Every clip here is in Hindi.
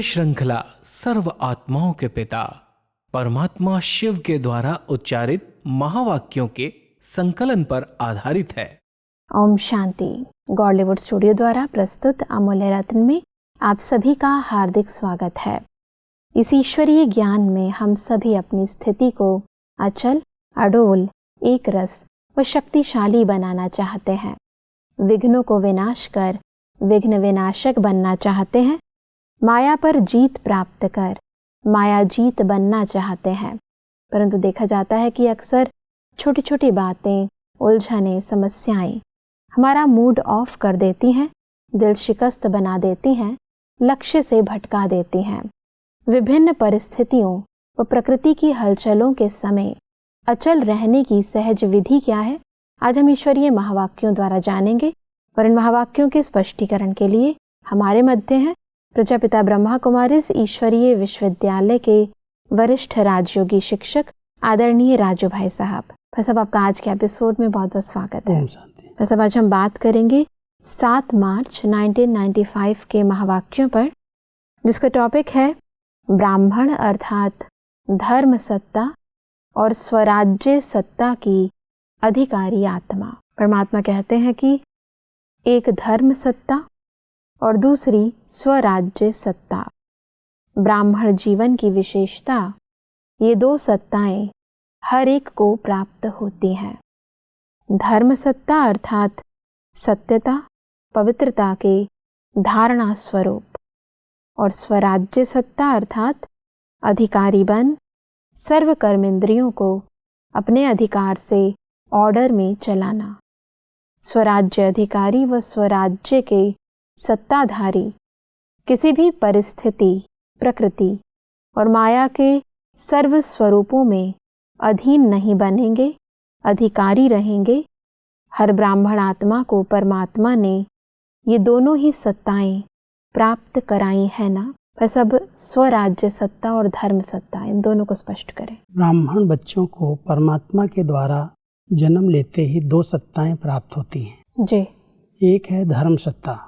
श्रृंखला सर्व आत्माओं के पिता परमात्मा शिव के द्वारा उच्चारित महावाक्यों के संकलन पर आधारित है। ओम शांति। गॉडलीवुड स्टूडियो द्वारा प्रस्तुत अमूल्य रत्न में आप सभी का हार्दिक स्वागत है। इस ईश्वरीय ज्ञान में हम सभी अपनी स्थिति को अचल, अडोल, एक रस व शक्तिशाली बनाना चाहते हैं। विघ्नों को विनाश कर विघ्न विनाशक बनना चाहते हैं। माया पर जीत प्राप्त कर माया जीत बनना चाहते हैं। परंतु देखा जाता है कि अक्सर छोटी छोटी बातें, उलझनें, समस्याएं हमारा मूड ऑफ कर देती हैं, दिल शिकस्त बना देती हैं, लक्ष्य से भटका देती हैं। विभिन्न परिस्थितियों व प्रकृति की हलचलों के समय अचल रहने की सहज विधि क्या है, आज हम ईश्वरीय महावाक्यों द्वारा जानेंगे। और इन महावाक्यों के स्पष्टीकरण के लिए हमारे मध्य हैं प्रजापिता ब्रह्मा कुमारीज ईश्वरीय विश्वविद्यालय के वरिष्ठ राजयोगी शिक्षक आदरणीय राजू भाई साहब। भाई साहब, आपका आज के एपिसोड में बहुत बहुत स्वागत है। भाई साहब, आज हम बात करेंगे 7 मार्च 1995 के महावाक्यों पर, जिसका टॉपिक है ब्राह्मण अर्थात धर्म सत्ता और स्वराज्य सत्ता की अधिकारी आत्मा। परमात्मा कहते हैं कि एक धर्म सत्ता और दूसरी स्वराज्य सत्ता। ब्राह्मण जीवन की विशेषता, ये 2 सत्ताएं हर एक को प्राप्त होती हैं। धर्म सत्ता अर्थात सत्यता, पवित्रता के धारणा स्वरूप, और स्वराज्य सत्ता अर्थात अधिकारी बन सर्व कर्मेंद्रियों को अपने अधिकार से ऑर्डर में चलाना। स्वराज्य अधिकारी व स्वराज्य के सत्ताधारी किसी भी परिस्थिति, प्रकृति और माया के सर्व स्वरूपों में अधीन नहीं बनेंगे, अधिकारी रहेंगे। हर ब्राह्मण आत्मा को परमात्मा ने ये दोनों ही सत्ताएं प्राप्त कराई है ना। बस अब स्वराज्य सत्ता और धर्म सत्ता, इन दोनों को स्पष्ट करें। ब्राह्मण बच्चों को परमात्मा के द्वारा जन्म लेते ही 2 सत्ताएं प्राप्त होती हैं जी। एक है धर्म सत्ता।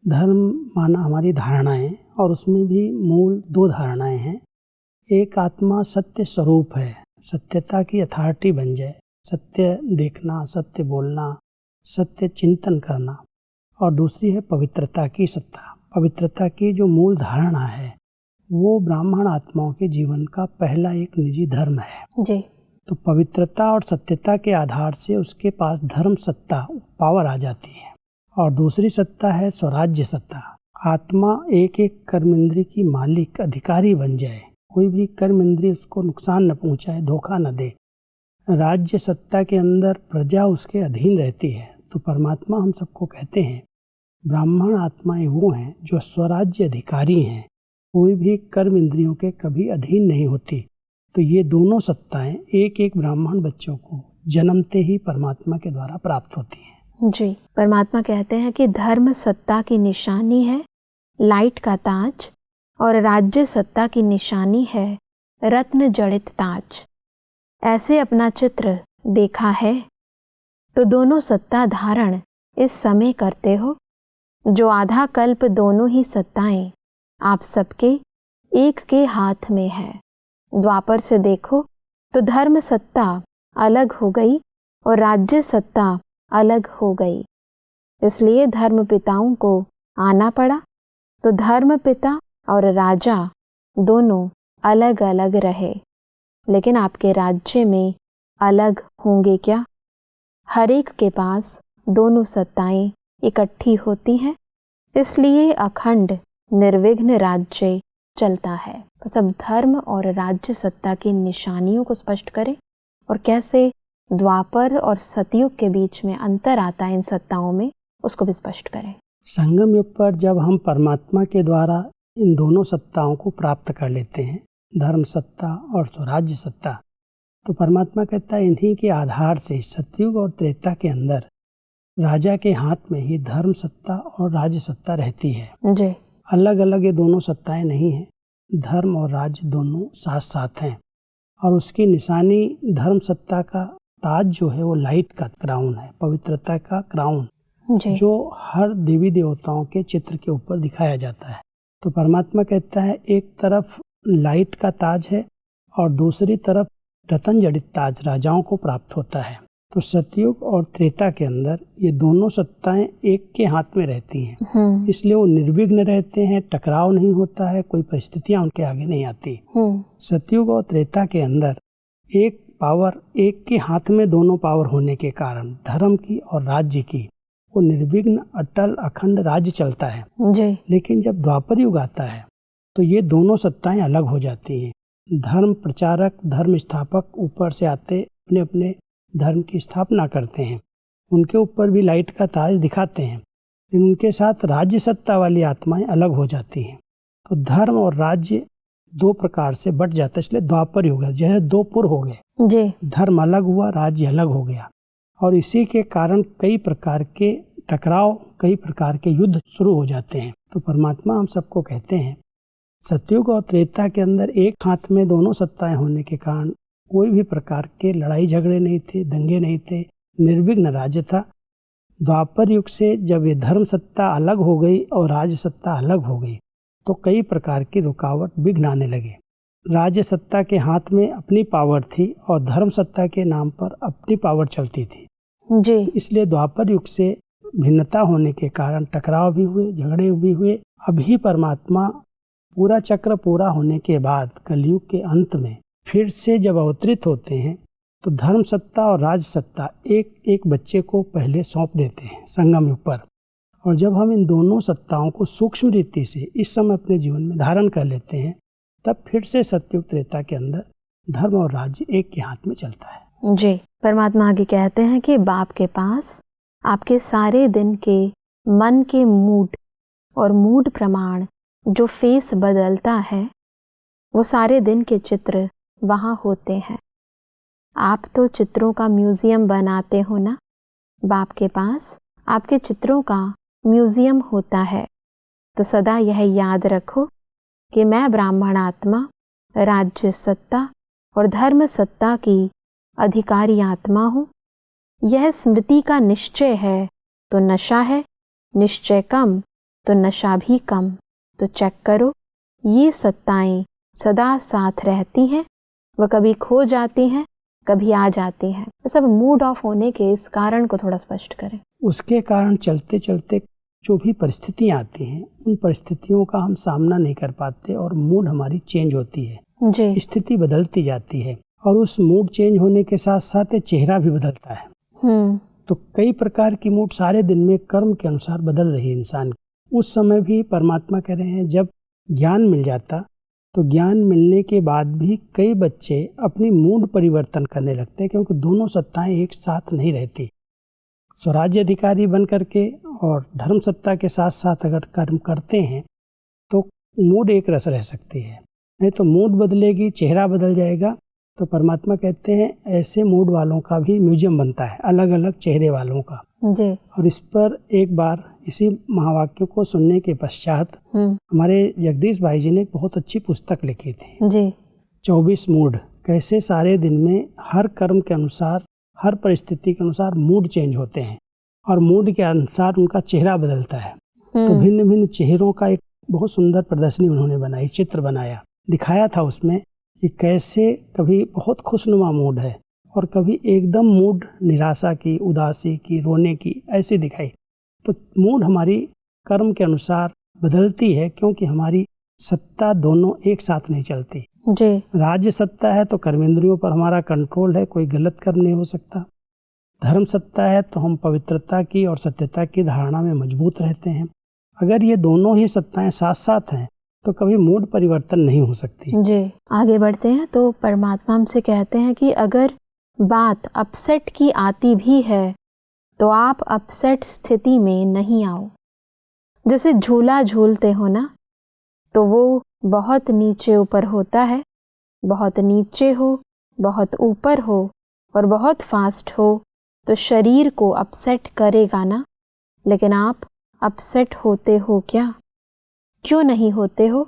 धर्म माना हमारी धारणाएं, और उसमें भी मूल 2 धारणाएं हैं। एक आत्मा सत्य स्वरूप है, सत्यता की अथॉरिटी बन जाए, सत्य देखना, सत्य बोलना, सत्य चिंतन करना। और दूसरी है पवित्रता की सत्ता। पवित्रता की जो मूल धारणा है वो ब्राह्मण आत्माओं के जीवन का पहला एक निजी धर्म है जी। तो पवित्रता और सत्यता के आधार से उसके पास धर्म सत्ता, पावर आ जाती है। और दूसरी सत्ता है स्वराज्य सत्ता। आत्मा एक एक कर्मेंद्रिय की मालिक, अधिकारी बन जाए, कोई भी कर्मेंद्रिय उसको नुकसान न पहुंचाए, धोखा न दे। राज्य सत्ता के अंदर प्रजा उसके अधीन रहती है। तो परमात्मा हम सबको कहते हैं ब्राह्मण आत्माएं वो हैं जो स्वराज्य अधिकारी हैं, कोई भी कर्म इंद्रियों के कभी अधीन नहीं होती। तो ये दोनों सत्ताएं एक एक ब्राह्मण बच्चों को जन्मते ही परमात्मा के द्वारा प्राप्त होती हैं जी। परमात्मा कहते हैं कि धर्म सत्ता की निशानी है लाइट का ताज, और राज्य सत्ता की निशानी है रत्न जड़ित ताज। ऐसे अपना चित्र देखा है तो दोनों सत्ता धारण इस समय करते हो। जो आधा कल्प दोनों ही सत्ताएं आप सबके एक के हाथ में है। द्वापर से देखो तो धर्म सत्ता अलग हो गई और राज्य सत्ता अलग हो गई। इसलिए धर्म पिताओं को आना पड़ा। तो धर्म पिता और राजा दोनों अलग अलग रहे, लेकिन आपके राज्य में अलग होंगे क्या? हर एक के पास दोनों सत्ताएं इकट्ठी होती हैं, इसलिए अखंड निर्विघ्न राज्य चलता है। बस अब धर्म और राज्य सत्ता की निशानियों को स्पष्ट करें, और कैसे द्वापर और सतयुग के बीच में अंतर आता है इन सत्ताओं में, उसको भी स्पष्ट करें। संगम युग पर जब हम परमात्मा के द्वारा इन दोनों सत्ताओं को प्राप्त कर लेते हैं, धर्म सत्ता और स्वराज्य सत्ता, तो परमात्मा कहता है इन्हीं के आधार से सतयुग और त्रेता के अंदर राजा के हाथ में ही धर्म सत्ता और राज्य सत्ता रहती है जी। अलग अलग ये दोनों सत्ताएं नहीं हैं। धर्म और राज्य दोनों साथ साथ हैं, और उसकी निशानी धर्म सत्ता का ताज जो है वो लाइट का क्राउन है, पवित्रता का क्राउन, जो हर देवी देवताओं के चित्र के ऊपर दिखाया जाता है। तो परमात्मा कहता है एक तरफ लाइट का ताज है और दूसरी तरफ रतन जड़ित ताज राजाओं को प्राप्त होता है। तो सतयुग और त्रेता के अंदर ये दोनों सत्ताएं एक के हाथ में रहती हैं, इसलिए वो निर्विघ्न रहते हैं, टकराव नहीं होता है, कोई परिस्थितियां उनके आगे नहीं आती। सतयुग और त्रेता के अंदर एक पावर, एक के हाथ में दोनों पावर होने के कारण धर्म की और राज्य की वो निर्विघ्न अटल अखंड राज्य चलता है जी। लेकिन जब द्वापर युग आता है तो ये दोनों सत्ताएं अलग हो जाती हैं। धर्म प्रचारक, धर्म स्थापक ऊपर से आते अपने अपने धर्म की स्थापना करते हैं, उनके ऊपर भी लाइट का ताज दिखाते हैं, लेकिन उनके साथ राज्य सत्ता वाली आत्माएं अलग हो जाती हैं। तो धर्म और राज्य दो प्रकार से बट जाता है, इसलिए द्वापर युग है, जैसे दो पुर हो गए जी। धर्म अलग हुआ, राज्य अलग हो गया और इसी के कारण कई प्रकार के टकराव, कई प्रकार के युद्ध शुरू हो जाते हैं। तो परमात्मा हम सबको कहते हैं सतयुग और त्रेता के अंदर एक हाथ में दोनों सत्ताएं होने के कारण कोई भी प्रकार के लड़ाई झगड़े नहीं थे, दंगे नहीं थे, निर्विघ्न राज्य था। द्वापर युग से जब ये धर्म सत्ता अलग हो गई और राज्य सत्ता अलग हो गई तो कई प्रकार की रुकावट, विघ्न आने लगे। राज्य सत्ता के हाथ में अपनी पावर थी और धर्म सत्ता के नाम पर अपनी पावर चलती थी जी। इसलिए द्वापर युग से भिन्नता होने के कारण टकराव भी हुए, झगड़े भी हुए। अभी परमात्मा पूरा चक्र पूरा होने के बाद कलयुग के अंत में फिर से जब अवतरित होते हैं तो धर्म सत्ता और राज सत्ता एक एक बच्चे को पहले सौंप देते हैं संगम युग पर। और जब हम इन दोनों सत्ताओं को सूक्ष्म रीति से इस समय अपने जीवन में धारण कर लेते हैं तब फिर से सतयुग त्रेता के अंदर धर्म और राज्य एक के हाथ में चलता है जी। परमात्मा आगे कहते हैं कि बाप के पास आपके सारे दिन के मन के मूड और मूड प्रमाण जो फेस बदलता है वो सारे दिन के चित्र वहाँ होते हैं। आप तो चित्रों का म्यूजियम बनाते हो ना, बाप के पास आपके चित्रों का म्यूजियम होता है। तो सदा यह याद रखो कि मैं ब्राह्मण आत्मा राज्य सत्ता और धर्म सत्ता की अधिकारी आत्मा हूँ। यह स्मृति का निश्चय है तो नशा है, निश्चय कम तो नशा भी कम। तो चेक करो, ये सत्ताएं सदा साथ रहती हैं, वह कभी खो जाती हैं, कभी आ जाती हैं। तो सब मूड ऑफ होने के इस कारण को थोड़ा स्पष्ट करें। उसके कारण चलते चलते जो भी परिस्थितियाँ आती हैं उन परिस्थितियों का हम सामना नहीं कर पाते और मूड हमारी चेंज होती है जी। स्थिति बदलती जाती है और उस मूड चेंज होने के साथ साथ चेहरा भी बदलता है। तो कई प्रकार की मूड सारे दिन में कर्म के अनुसार बदल रही है इंसान की। उस समय भी परमात्मा कह रहे हैं जब ज्ञान मिल जाता तो ज्ञान मिलने के बाद भी कई बच्चे अपनी मूड परिवर्तन करने लगते हैं क्योंकि दोनों सत्ताएं एक साथ नहीं रहती। स्वराज्य अधिकारी बन करके और धर्म सत्ता के साथ साथ अगर कर्म करते हैं तो मूड एक रस रह सकती है, नहीं तो मूड बदलेगी, चेहरा बदल जाएगा। तो परमात्मा कहते हैं ऐसे मूड वालों का भी म्यूजियम बनता है, अलग अलग चेहरे वालों का जी। और इस पर एक बार इसी महावाक्यों को सुनने के पश्चात हमारे जगदीश भाई जी ने एक बहुत अच्छी पुस्तक लिखी थी जी। 24 मूड, कैसे सारे दिन में हर कर्म के अनुसार, हर परिस्थिति के अनुसार मूड चेंज होते हैं और मूड के अनुसार उनका चेहरा बदलता है। तो भिन्न भिन्न चेहरों का एक बहुत सुंदर प्रदर्शनी उन्होंने बनाई, चित्र बनाया, दिखाया था उसमें कि कैसे कभी बहुत खुशनुमा मूड है और कभी एकदम मूड निराशा की, उदासी की, रोने की, ऐसी दिखाई। तो मूड हमारी कर्म के अनुसार बदलती है क्योंकि हमारी सत्ता दोनों एक साथ नहीं चलती जी। राज्य सत्ता है तो कर्मेंद्रियों पर हमारा कंट्रोल है, कोई गलत कर्म नहीं हो सकता। धर्म सत्ता है तो हम पवित्रता की और सत्यता की धारणा में मजबूत रहते हैं। अगर ये दोनों ही सत्ताएं साथ साथ हैं तो कभी मूड परिवर्तन नहीं हो सकती जी। आगे बढ़ते हैं तो परमात्मा हमसे कहते हैं कि अगर बात अपसेट की आती भी है तो आप अपसेट स्थिति में नहीं आओ। जैसे झूला झूलते हो ना तो वो बहुत नीचे ऊपर होता है, बहुत नीचे हो, बहुत ऊपर हो और बहुत फास्ट हो तो शरीर को अपसेट करेगा ना। लेकिन आप अपसेट होते हो क्या? क्यों नहीं होते हो?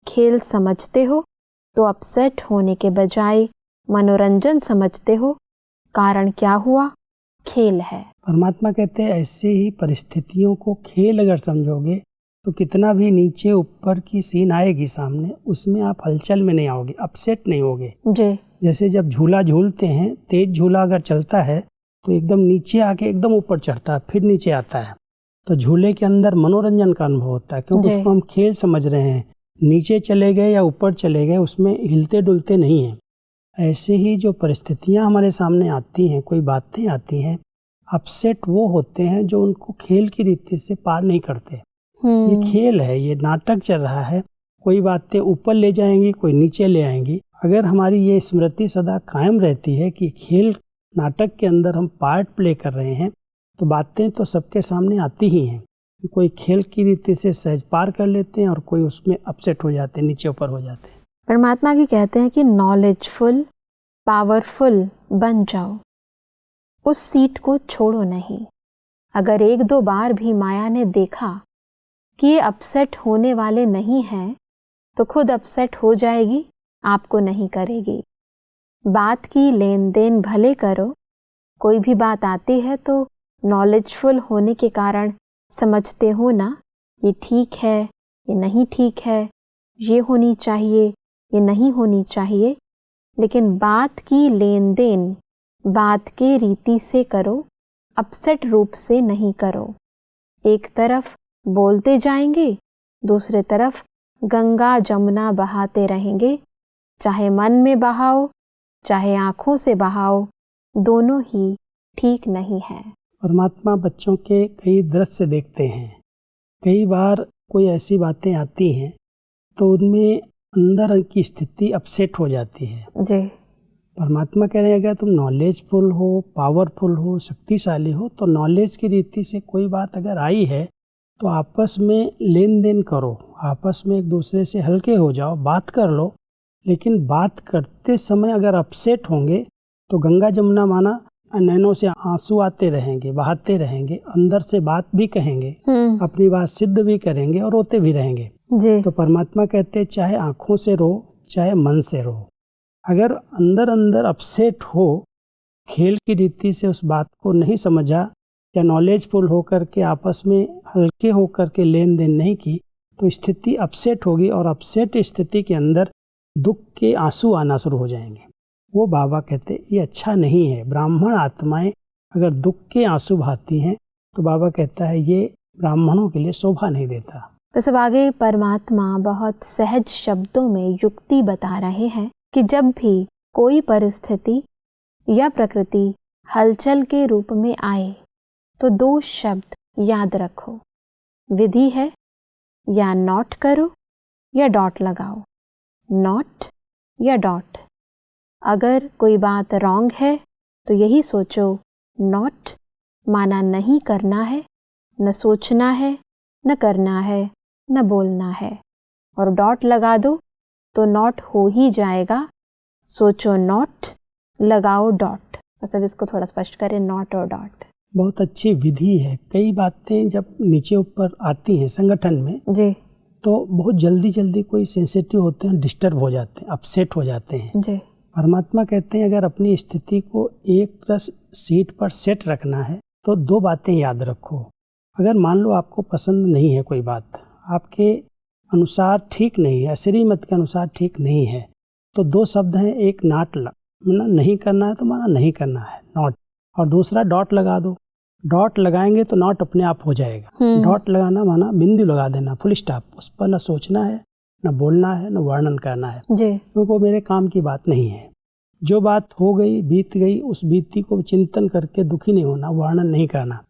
खेल समझते हो तो अपसेट होने के बजाय मनोरंजन समझते हो। कारण क्या हुआ? खेल है। परमात्मा कहते हैं ऐसे ही परिस्थितियों को खेल अगर समझोगे तो कितना भी नीचे ऊपर की सीन आएगी सामने, उसमें आप हलचल में नहीं आओगे, अपसेट नहीं होगे। जी। जैसे जब झूला झूलते हैं, तेज झूला अगर चलता है तो एकदम नीचे आके एकदम ऊपर चढ़ता है, फिर नीचे आता है। तो झूले के अंदर मनोरंजन का अनुभव होता है, क्योंकि उसको हम खेल समझ रहे हैं। नीचे चले गए या ऊपर चले गए, उसमें हिलते डुलते नहीं हैं। ऐसे ही जो परिस्थितियां हमारे सामने आती हैं, कोई बातें आती हैं, अपसेट वो होते हैं जो उनको खेल की रीति से पार नहीं करते। ये खेल है, ये नाटक चल रहा है, कोई बातें ऊपर ले जाएंगी, कोई नीचे ले आएंगी। अगर हमारी ये स्मृति सदा कायम रहती है कि खेल नाटक के अंदर हम पार्ट प्ले कर रहे हैं, तो बातें तो सबके सामने आती ही हैं। कोई खेल की रीति से सहज पार कर लेते हैं और कोई उसमें अपसेट हो जाते हैं, नीचे ऊपर हो जाते हैं। परमात्मा की कहते हैं कि नॉलेजफुल, पावरफुल बन जाओ, उस सीट को छोड़ो नहीं। अगर एक दो बार भी माया ने देखा कि ये अपसेट होने वाले नहीं हैं, तो खुद अपसेट हो जाएगी, आपको नहीं करेगी। बात की लेन देन भले करो, कोई भी बात आती है तो नॉलेजफुल होने के कारण समझते हो ना, ये ठीक है, ये नहीं ठीक है, ये होनी चाहिए, ये नहीं होनी चाहिए। लेकिन बात की लेन देन बात के रीति से करो, अपसेट रूप से नहीं करो। एक तरफ बोलते जाएंगे, दूसरे तरफ गंगा जमुना बहाते रहेंगे। चाहे मन में बहाओ, चाहे आंखों से बहाओ, दोनों ही ठीक नहीं है। परमात्मा बच्चों के कई दृश्य देखते हैं। कई बार कोई ऐसी बातें आती हैं तो उनमें अंदर की स्थिति अपसेट हो जाती है जी। परमात्मा कह रहे हैं अगर तुम नॉलेजफुल हो, पावरफुल हो, शक्तिशाली हो, तो नॉलेज की रीति से कोई बात अगर आई है तो आपस में लेन देन करो, आपस में एक दूसरे से हल्के हो जाओ, बात कर लो। लेकिन बात करते समय अगर अपसेट होंगे तो गंगा जमुना माना नैनों से आंसू आते रहेंगे, बहाते रहेंगे, अंदर से बात भी कहेंगे, अपनी बात सिद्ध भी करेंगे और रोते भी रहेंगे जी। तो परमात्मा कहते हैं चाहे आंखों से रो, चाहे मन से रो, अगर अंदर अंदर अपसेट हो, खेल की रीति से उस बात को नहीं समझा या नॉलेजफुल होकर के आपस में हल्के होकर के लेन देन नहीं की, तो स्थिति अपसेट होगी और अपसेट स्थिति के अंदर दुख के आंसू आना शुरू हो जाएंगे। वो बाबा कहते ये अच्छा नहीं है। ब्राह्मण आत्माएं अगर दुख के आंसू बहाती हैं तो बाबा कहता है ये ब्राह्मणों के लिए शोभा नहीं देता। तो सब आगे परमात्मा बहुत सहज शब्दों में युक्ति बता रहे हैं कि जब भी कोई परिस्थिति या प्रकृति हलचल के रूप में आए तो दो शब्द याद रखो। विधि है या नॉट करो या डॉट लगाओ, नॉट या डॉट। अगर कोई बात रॉन्ग है तो यही सोचो, नॉट माना नहीं करना है, न सोचना है, न करना है, न बोलना है, और डॉट लगा दो तो नॉट हो ही जाएगा। सोचो नॉट, लगाओ डॉट। मतलब इसको थोड़ा स्पष्ट करें, नॉट और डॉट। बहुत अच्छी विधि है। कई बातें जब नीचे ऊपर आती हैं संगठन में जी तो बहुत जल्दी जल्दी कोई सेंसिटिव होते हैं, डिस्टर्ब हो जाते हैं, अपसेट हो जाते हैं। जी। परमात्मा कहते हैं अगर अपनी स्थिति को एक रस सीट पर सेट रखना है तो दो बातें याद रखो। अगर मान लो आपको पसंद नहीं है कोई बात, आपके अनुसार ठीक नहीं है, श्रीमत के अनुसार ठीक नहीं है, तो दो शब्द हैं, एक नॉट नहीं करना है तो माना नहीं करना है, नॉट, और दूसरा डॉट लगा दो। डॉट लगाएंगे तो नॉट अपने आप हो जाएगा। डॉट लगाना माना बिंदु लगा देना, फुल स्टॉप, उस पर न सोचना है, न बोलना है, न वर्णन करना है, क्योंकि वो मेरे काम की बात नहीं है। जो बात हो गई, बीत गई, उस बीती को चिंतन करके दुखी नहीं होना, वर्णन नहीं करना।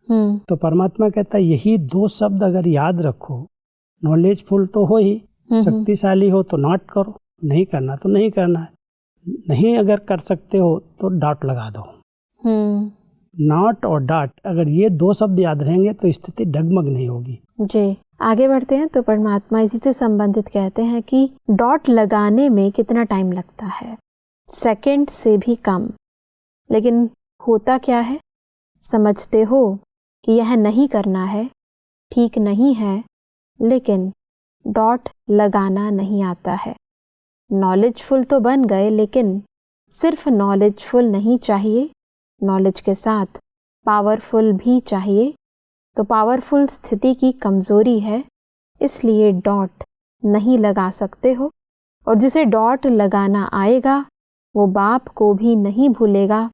तो परमात्मा कहता है यही दो शब्द अगर याद रखो, नॉलेजफुल तो हो ही, शक्तिशाली हो तो नॉट करो, नहीं करना तो नहीं करना है, नहीं अगर कर सकते हो तो डॉट लगा दो। नॉट और डॉट, अगर ये दो शब्द याद रहेंगे तो स्थिति डगमग नहीं होगी। जी। आगे बढ़ते हैं तो परमात्मा इसी से संबंधित कहते हैं कि डॉट लगाने में कितना टाइम लगता है, सेकंड से भी कम। लेकिन होता क्या है, समझते हो कि यह नहीं करना है, ठीक नहीं है, लेकिन डॉट लगाना नहीं आता है। नॉलेजफुल तो बन गए, लेकिन सिर्फ नॉलेजफुल नहीं चाहिए, नॉलेज के साथ पावरफुल भी चाहिए। तो पावरफुल स्थिति की कमज़ोरी है इसलिए डॉट नहीं लगा सकते हो, और जिसे डॉट लगाना आएगा वो बाप को भी नहीं भूलेगा।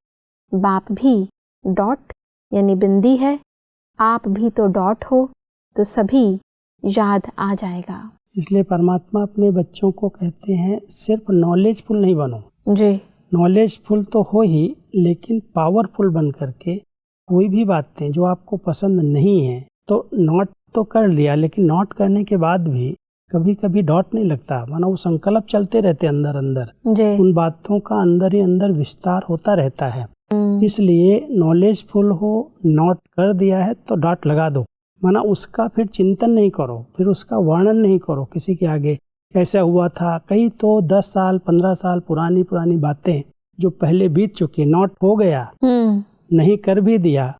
बाप भी डॉट यानी बिंदी है, आप भी तो डॉट हो, तो सभी याद आ जाएगा। इसलिए परमात्मा अपने बच्चों को कहते हैं सिर्फ नॉलेजफुल नहीं बनो। जी। नॉलेजफुल तो हो ही, लेकिन पावरफुल बन करके कोई भी बातें जो आपको पसंद नहीं है तो नोट तो कर लिया, लेकिन नोट करने के बाद भी कभी कभी डॉट नहीं लगता, माना वो संकल्प चलते रहते अंदर अंदर, जी। उन बातों का अंदर ही अंदर विस्तार होता रहता है। इसलिए नॉलेजफुल हो, नोट कर दिया है तो डॉट लगा दो, माना उसका फिर चिंतन नहीं करो, फिर उसका वर्णन नहीं करो किसी के आगे कैसा हुआ था। कई तो 10 साल 15 साल पुरानी बातें जो पहले बीत चुकी, नोट हो गया, नहीं कर भी दिया,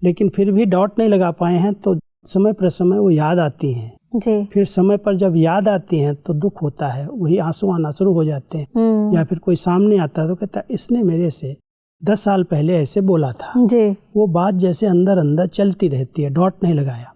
लेकिन फिर भी डॉट नहीं लगा पाए हैं, तो समय पर समय वो याद आती हैं। जी। फिर समय पर जब याद आती हैं तो दुख होता है, वही आंसू आना शुरू हो जाते हैं। या फिर कोई सामने आता है तो कहता है इसने मेरे से 10 साल पहले ऐसे बोला था। जी। वो बात जैसे अंदर अंदर चलती रहती है, डॉट नहीं लगाया।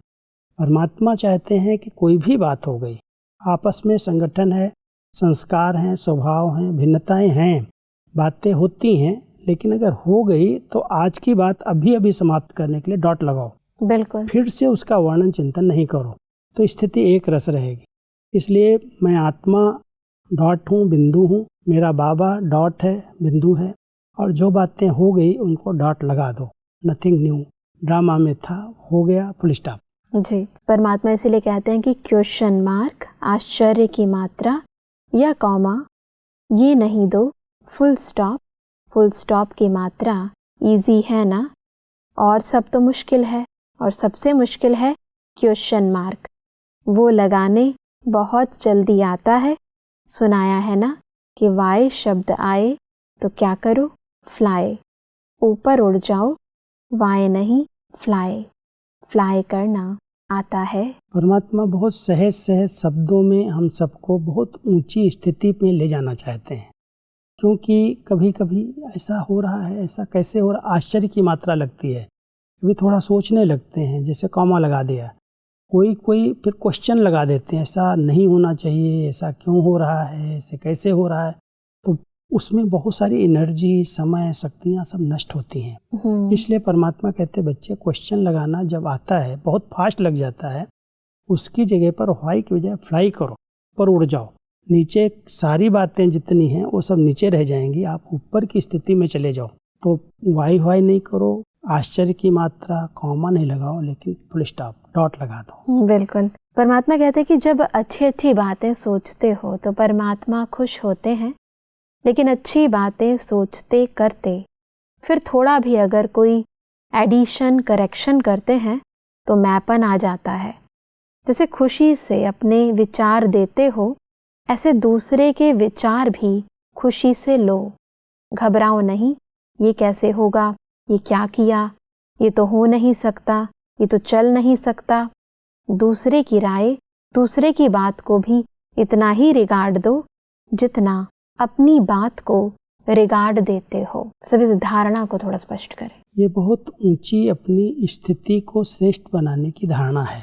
परमात्मा चाहते हैं कि कोई भी बात हो गई, आपस में संगठन है, संस्कार हैं, स्वभाव हैं, भिन्नताएं हैं, बातें होती हैं, लेकिन अगर हो गई तो आज की बात अभी अभी समाप्त करने के लिए डॉट लगाओ। बिल्कुल। फिर से उसका वर्णन चिंतन नहीं करो, तो स्थिति एक रस रहेगी। इसलिए मैं आत्मा डॉट हूँ, बिंदु हूँ, मेरा बाबा डॉट है, बिंदु है, और जो बातें हो गई उनको डॉट लगा दो। नथिंग न्यू, ड्रामा में था, हो गया, फुल स्टॉप। जी। परमात्मा इसीलिए कहते हैं कि क्वेश्चन मार्क, आश्चर्य की मात्रा या कॉमा ये नहीं दो, फुल स्टॉप। फुल स्टॉप की मात्रा इजी है ना, और सब तो मुश्किल है, और सबसे मुश्किल है क्वेश्चन मार्क, वो लगाने बहुत जल्दी आता है। सुनाया है ना कि वाई शब्द आए तो क्या करो, फ्लाई, ऊपर उड़ जाओ, वाई नहीं फ्लाई, फ्लाई करना आता है। परमात्मा बहुत सहज सहज शब्दों में हम सबको बहुत ऊंची स्थिति में ले जाना चाहते हैं, क्योंकि कभी कभी ऐसा हो रहा है, ऐसा कैसे हो रहा, आश्चर्य की मात्रा लगती है, कभी थोड़ा सोचने लगते हैं, जैसे कॉमा लगा दिया, कोई फिर क्वेश्चन लगा देते हैं, ऐसा नहीं होना चाहिए, ऐसा क्यों हो रहा है, ऐसे कैसे हो रहा है, तो उसमें बहुत सारी एनर्जी, समय, शक्तियाँ सब नष्ट होती हैं। इसलिए परमात्मा कहते बच्चे क्वेश्चन लगाना जब आता है, बहुत फास्ट लग जाता है, उसकी जगह पर वाई की बजाय फ्लाई करो, ऊपर उड़ जाओ, नीचे सारी बातें जितनी हैं वो सब नीचे रह जाएंगी, आप ऊपर की स्थिति में चले जाओ। तो वाई नहीं करो, आश्चर्य की मात्रा, कॉमा नहीं लगाओ, लेकिन फुल स्टॉप, डॉट लगा दो। बिल्कुल। परमात्मा कहते हैं कि जब अच्छी अच्छी बातें सोचते हो तो परमात्मा खुश होते हैं, लेकिन अच्छी बातें सोचते करते फिर थोड़ा भी अगर कोई एडिशन करेक्शन करते हैं तो मैपन आ जाता है। जैसे खुशी से अपने विचार देते हो, ऐसे दूसरे के विचार भी खुशी से लो। घबराओ नहीं, ये कैसे होगा, ये क्या किया, ये तो हो नहीं सकता, ये तो चल नहीं सकता। दूसरे की राय, दूसरे की बात को भी इतना ही रिगार्ड दो जितना अपनी बात को रिगार्ड देते हो। सभी इस धारणा को थोड़ा स्पष्ट करें। ये बहुत ऊंची अपनी स्थिति को श्रेष्ठ बनाने की धारणा है।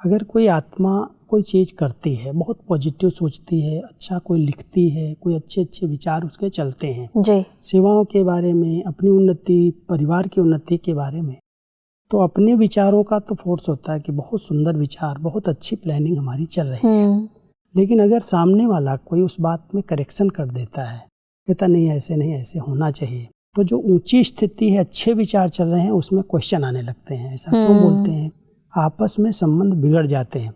अगर कोई आत्मा कोई चीज करती है, बहुत पॉजिटिव सोचती है, अच्छा कोई लिखती है, कोई अच्छे अच्छे विचार उसके चलते हैं जी, सेवाओं के बारे में, अपनी उन्नति, परिवार की उन्नति के बारे में, तो अपने विचारों का तो फोर्स होता है कि बहुत सुंदर विचार, बहुत अच्छी प्लानिंग हमारी चल रही है। लेकिन अगर सामने वाला कोई उस बात में करेक्शन कर देता है, कहता नहीं ऐसे नहीं, ऐसे होना चाहिए, तो जो ऊंची स्थिति है, अच्छे विचार चल रहे हैं, उसमें क्वेश्चन आने लगते हैं, ऐसा क्यों बोलते हैं, आपस में संबंध बिगड़ जाते हैं।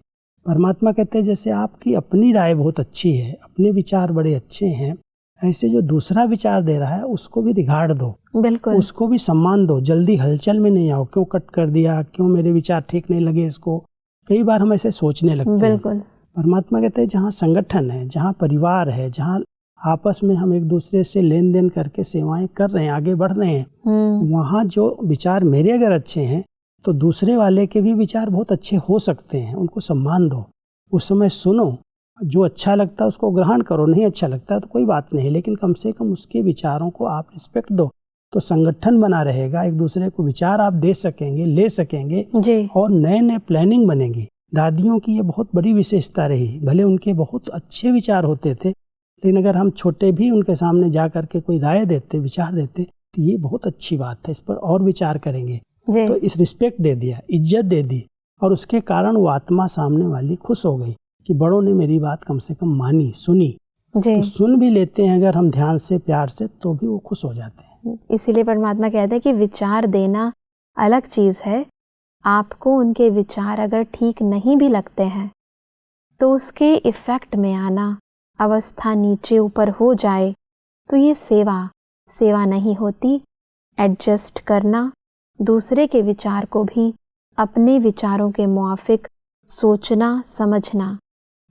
परमात्मा कहते हैं जैसे आपकी अपनी राय बहुत अच्छी है, अपने विचार बड़े अच्छे हैं, ऐसे जो दूसरा विचार दे रहा है उसको भी रिगार्ड दो, बिल्कुल, उसको भी सम्मान दो। जल्दी हलचल में नहीं आओ, क्यों कट कर दिया, क्यों मेरे विचार ठीक नहीं लगे इसको, कई बार हम ऐसे सोचने लगते हैं। बिल्कुल। परमात्मा कहते हैं जहाँ संगठन है, जहाँ परिवार है, जहाँ आपस में हम एक दूसरे से लेन देन करके सेवाएं कर रहे हैं, आगे बढ़ रहे हैं, वहाँ जो विचार मेरे अगर अच्छे हैं तो दूसरे वाले के भी विचार बहुत अच्छे हो सकते हैं, उनको सम्मान दो, उस समय सुनो, जो अच्छा लगता है उसको ग्रहण करो, नहीं अच्छा लगता तो कोई बात नहीं, लेकिन कम से कम उसके विचारों को आप रिस्पेक्ट दो, तो संगठन बना रहेगा, एक दूसरे को विचार आप दे सकेंगे, ले सकेंगे जी। और नए नए प्लानिंग बनेगी, दादियों की ये बहुत बड़ी विशेषता रही। भले उनके बहुत अच्छे विचार होते थे, लेकिन अगर हम छोटे भी उनके सामने जा कर के कोई राय देते, विचार देते, तो ये बहुत अच्छी बात है, इस पर और विचार करेंगे। तो इस रिस्पेक्ट दे दिया, इज्जत दे दी, और उसके कारण वो आत्मा सामने वाली खुश हो गई कि बड़ों ने मेरी बात कम से कम मानी, सुनी। तो सुन भी लेते हैं अगर हम ध्यान से, प्यार से, तो भी वो खुश हो जाते हैं। इसीलिए परमात्मा कहते हैं कि विचार देना अलग चीज है। आपको उनके विचार अगर ठीक नहीं भी लगते हैं तो उसके इफेक्ट में आना, अवस्था नीचे ऊपर हो जाए, तो ये सेवा नहीं होती। एडजस्ट करना, दूसरे के विचार को भी अपने विचारों के मुआफिक सोचना, समझना,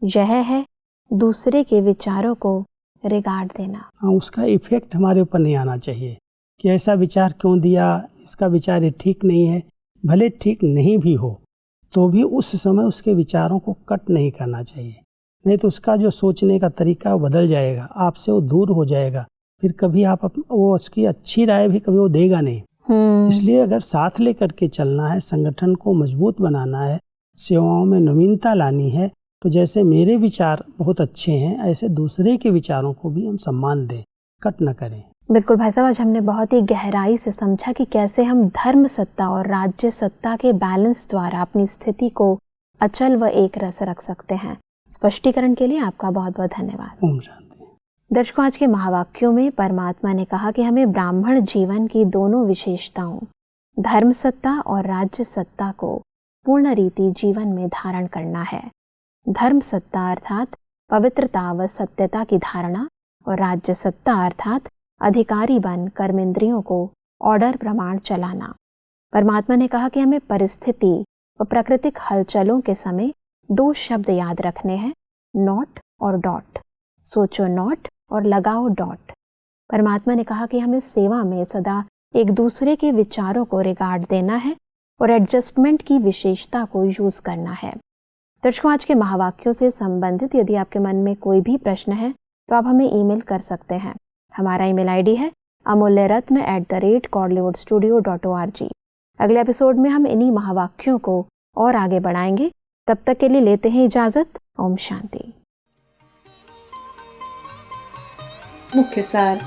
यह है दूसरे के विचारों को रिगार्ड देना। हाँ, उसका इफेक्ट हमारे ऊपर नहीं आना चाहिए कि ऐसा विचार क्यों दिया, इसका विचार ये ठीक नहीं है। भले ठीक नहीं भी हो तो भी उस समय उसके विचारों को कट नहीं करना चाहिए, नहीं तो उसका जो सोचने का तरीका वो बदल जाएगा, आपसे वो दूर हो जाएगा, फिर कभी आप वो उसकी अच्छी राय भी कभी वो देगा नहीं। इसलिए अगर साथ लेकर के चलना है, संगठन को मजबूत बनाना है, सेवाओं में नवीनता लानी है, तो जैसे मेरे विचार बहुत अच्छे हैं, ऐसे दूसरे के विचारों को भी हम सम्मान दें, कट न करें। बिल्कुल भाई साहब, आज हमने बहुत ही गहराई से समझा कि कैसे हम धर्म सत्ता और राज्य सत्ता के बैलेंस द्वारा अपनी स्थिति को अचल व एक रस रख सकते हैं। स्पष्टीकरण के लिए आपका बहुत बहुत धन्यवाद। ओम शांति। दर्शकों, आज के महावाक्यों में परमात्मा ने कहा कि हमें ब्राह्मण जीवन की दोनों विशेषताओं, धर्म सत्ता और राज्य सत्ता को पूर्ण रीति जीवन में धारण करना है। धर्म सत्ता अर्थात पवित्रता व सत्यता की धारणा, और राज्य सत्ता अर्थात अधिकारी बन कर्मेंद्रियों को ऑर्डर प्रमाण चलाना। परमात्मा ने कहा कि हमें परिस्थिति व प्राकृतिक हलचलों के समय दो शब्द याद रखने हैं, नॉट और डॉट। सोचो नॉट और लगाओ डॉट। परमात्मा ने कहा कि हमें सेवा में सदा एक दूसरे के विचारों को रिगार्ड देना है और एडजस्टमेंट की विशेषता को यूज करना है। दर्शकों, आज के महावाक्यों से संबंधित यदि आपके मन में कोई भी प्रश्न है तो आप हमें ईमेल कर सकते हैं। हमारा ईमेल आईडी है amulyaratna@godlywoodstudio.org। अगले एपिसोड में हम इन्हीं महावाक्यों को और आगे बढ़ाएंगे। तब तक के लिए लेते हैं इजाजत। ओम शांति। मुख्य सार: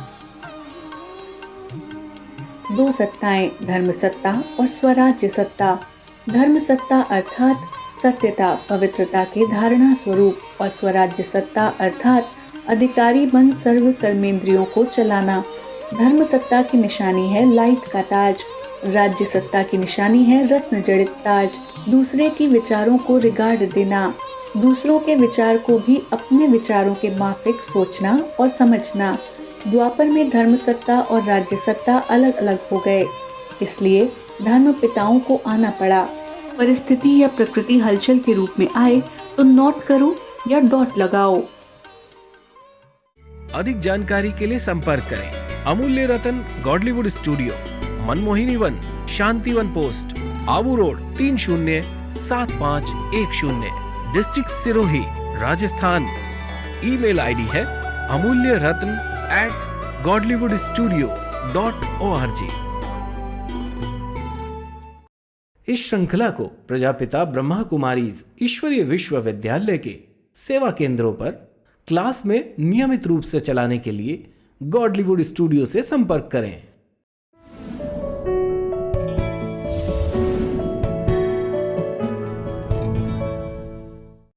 दो सत्ताएं, धर्म सत्ता और स्वराज्य सत्ता। धर्म सत्ता अर्थात सत्यता, पवित्रता के धारणा स्वरूप, और स्वराज्य सत्ता अर्थात अधिकारी बन सर्व कर्मेंद्रियों को चलाना। धर्म सत्ता की निशानी है लाइट का ताज, राज्य सत्ता की निशानी है रत्न जड़ित ताज। दूसरे की विचारों को रिगार्ड देना, दूसरों के विचार को भी अपने विचारों के माफिक सोचना और समझना। द्वापर में धर्म सत्ता और राज्य सत्ता अलग अलग हो गए, इसलिए धर्म पिताओं को आना पड़ा। परिस्थिति या प्रकृति हलचल के रूप में आए तो नोट करो या डॉट लगाओ। अधिक जानकारी के लिए संपर्क करें Amulya Ratan Godlywood studio, Manmohini Van, Shanti Van post, Abu road 307510, district Sirohi, Rajasthan. Email ID है amulyaratn@godlywoodstudio.org। इस श्रृंखला को प्रजापिता ब्रह्मा कुमारीज ईश्वरीय विश्वविद्यालय के सेवा केंद्रों पर क्लास में नियमित रूप से चलाने के लिए गॉडलीवुड स्टूडियो से संपर्क करें।